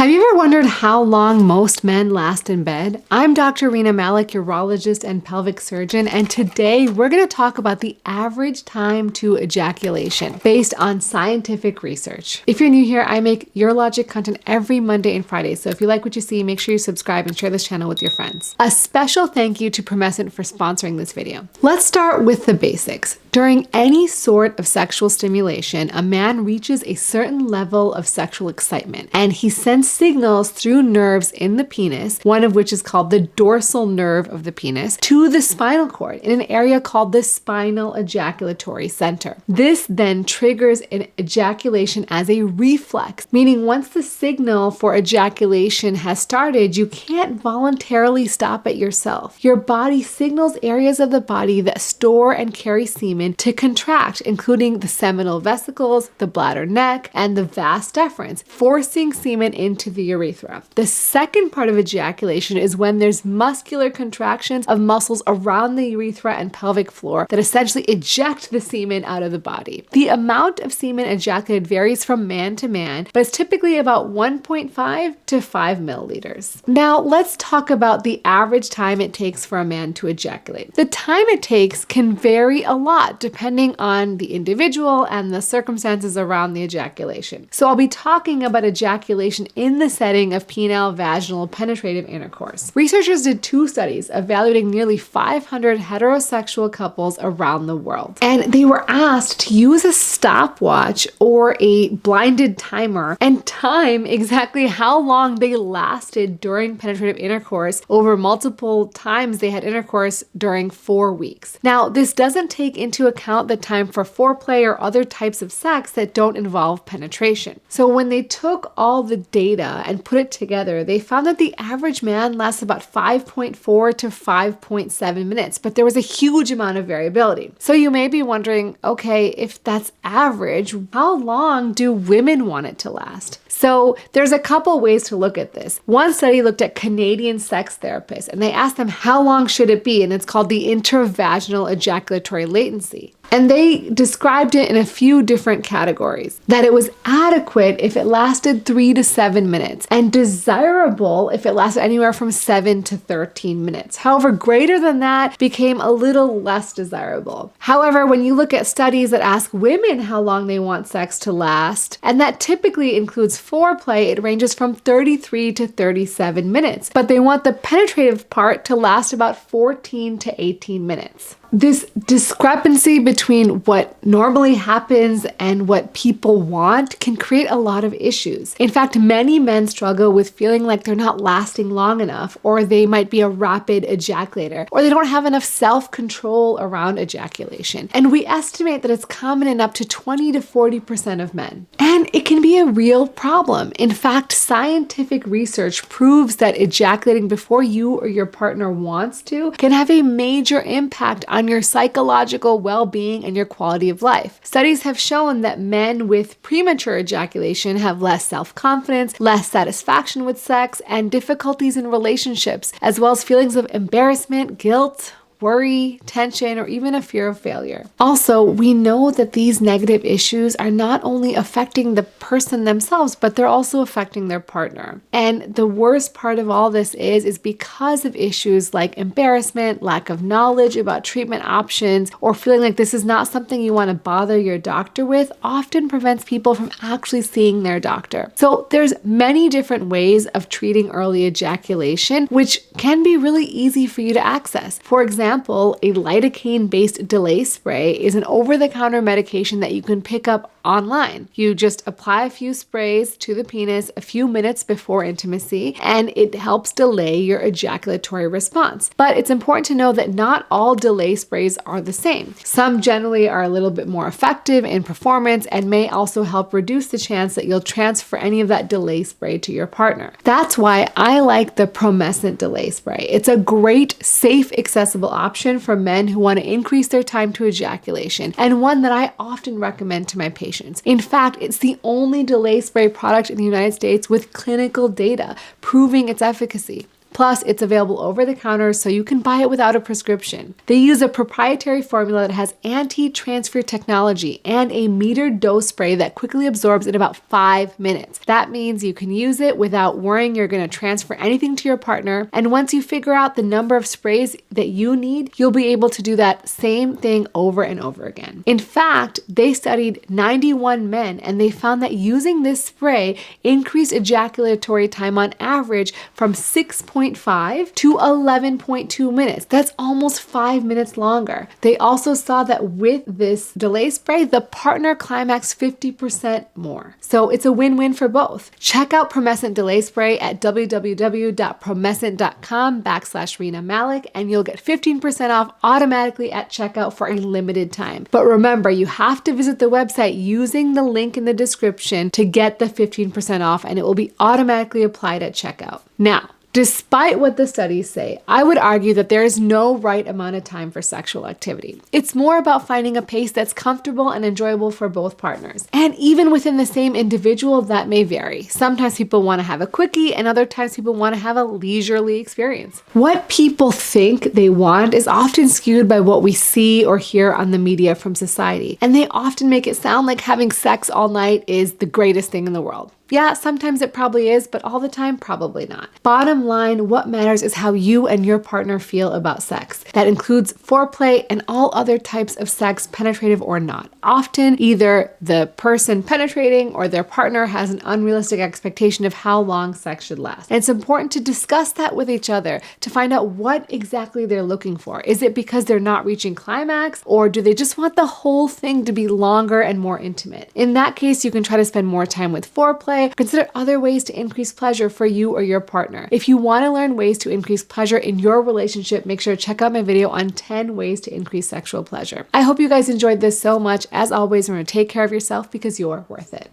Have you ever wondered how long most men last in bed? I'm Dr. Rena, Malik, urologist and pelvic surgeon, and today we're going to talk about the average time to ejaculation based on scientific research. If you're new here, I make urologic content every Monday and Friday, so if you like what you see, make sure you subscribe and share this channel with your friends. A special thank you to Promescent for sponsoring this video. Let's start with the basics. During any sort of sexual stimulation, a man reaches a certain level of sexual excitement, and he sends signals through nerves in the penis, one of which is called the dorsal nerve of the penis, to the spinal cord in an area called the spinal ejaculatory center. This then triggers an ejaculation as a reflex, meaning once the signal for ejaculation has started, you can't voluntarily stop it yourself. Your body signals areas of the body that store and carry semen to contract, including the seminal vesicles, the bladder neck, and the vas deferens, forcing semen into the urethra. The second part of ejaculation is when there's muscular contractions of muscles around the urethra and pelvic floor that essentially eject the semen out of the body. The amount of semen ejaculated varies from man to man, but it's typically about 1.5 to 5 milliliters. Now, let's talk about the average time it takes for a man to ejaculate. The time it takes can vary a lot depending on the individual and the circumstances around the ejaculation. So I'll be talking about ejaculation in the setting of penile vaginal penetrative intercourse. Researchers did 2 studies evaluating nearly 500 heterosexual couples around the world. And they were asked to use a stopwatch or a blinded timer and time exactly how long they lasted during penetrative intercourse over multiple times they had intercourse during 4 weeks. Now, this doesn't take into account the time for foreplay or other types of sex that don't involve penetration. So when they took all the data and put it together, they found that the average man lasts about 5.4 to 5.7 minutes, but there was a huge amount of variability. So you may be wondering, okay, if that's average, how long do women want it to last? So there's a couple ways to look at this. One study looked at Canadian sex therapists, and they asked them how long should it be, and it's called the Intravaginal Ejaculatory Latency. And they described it in a few different categories. That it was adequate if it lasted 3 to 7 minutes, and desirable if it lasted anywhere from 7 to 13 minutes. However, greater than that became a little less desirable. However, when you look at studies that ask women how long they want sex to last, and that typically includes foreplay, it ranges from 33 to 37 minutes. But they want the penetrative part to last about 14 to 18 minutes. This discrepancy between what normally happens and what people want can create a lot of issues. In fact, many men struggle with feeling like they're not lasting long enough, or they might be a rapid ejaculator, or they don't have enough self-control around ejaculation. And we estimate that it's common in up to 20 to 40% of men. And it can be a real problem. In fact, scientific research proves that ejaculating before you or your partner wants to can have a major impact on your psychological well-being and your quality of life. Studies have shown that men with premature ejaculation have less self-confidence, less satisfaction with sex, and difficulties in relationships, as well as feelings of embarrassment, guilt, worry, tension, or even a fear of failure. Also, we know that these negative issues are not only affecting the person themselves, but they're also affecting their partner. And the worst part of all this is because of issues like embarrassment, lack of knowledge about treatment options, or feeling like this is not something you want to bother your doctor with, often prevents people from actually seeing their doctor. So there's many different ways of treating early ejaculation, which can be really easy for you to access. For example, a lidocaine-based delay spray is an over-the-counter medication that you can pick up online. You just apply a few sprays to the penis a few minutes before intimacy, and it helps delay your ejaculatory response. But it's important to know that not all delay sprays are the same. Some generally are a little bit more effective in performance and may also help reduce the chance that you'll transfer any of that delay spray to your partner. That's why I like the Promescent delay spray. It's a great, safe, accessible option for men who want to increase their time to ejaculation, and one that I often recommend to my patients. In fact, it's the only delay spray product in the United States with clinical data proving its efficacy. Plus, it's available over the counter so you can buy it without a prescription. They use a proprietary formula that has anti-transfer technology and a metered dose spray that quickly absorbs in about 5 minutes. That means you can use it without worrying you're going to transfer anything to your partner. And once you figure out the number of sprays that you need, you'll be able to do that same thing over and over again. In fact, they studied 91 men and they found that using this spray increased ejaculatory time on average from 6.5 to 11.2 minutes. That's almost 5 minutes longer. They also saw that with this delay spray, the partner climaxed 50% more. So it's a win-win for both. Check out Promescent Delay Spray at www.promescent.com/Rena Malik and you'll get 15% off automatically at checkout for a limited time. But remember, you have to visit the website using the link in the description to get the 15% off and it will be automatically applied at checkout. Now, despite what the studies say, I would argue that there is no right amount of time for sexual activity. It's more about finding a pace that's comfortable and enjoyable for both partners. And even within the same individual, that may vary. Sometimes people want to have a quickie and other times people want to have a leisurely experience. What people think they want is often skewed by what we see or hear on the media from society. And they often make it sound like having sex all night is the greatest thing in the world. Yeah, sometimes it probably is, but all the time, probably not. Bottom line, what matters is how you and your partner feel about sex. That includes foreplay and all other types of sex, penetrative or not. Often, either the person penetrating or their partner has an unrealistic expectation of how long sex should last. And it's important to discuss that with each other to find out what exactly they're looking for. Is it because they're not reaching climax, or do they just want the whole thing to be longer and more intimate? In that case, you can try to spend more time with foreplay. Consider other ways to increase pleasure for you or your partner. If you want to learn ways to increase pleasure in your relationship, make sure to check out my video on 10 ways to increase sexual pleasure. I hope you guys enjoyed this so much. As always, remember to take care of yourself because you're worth it.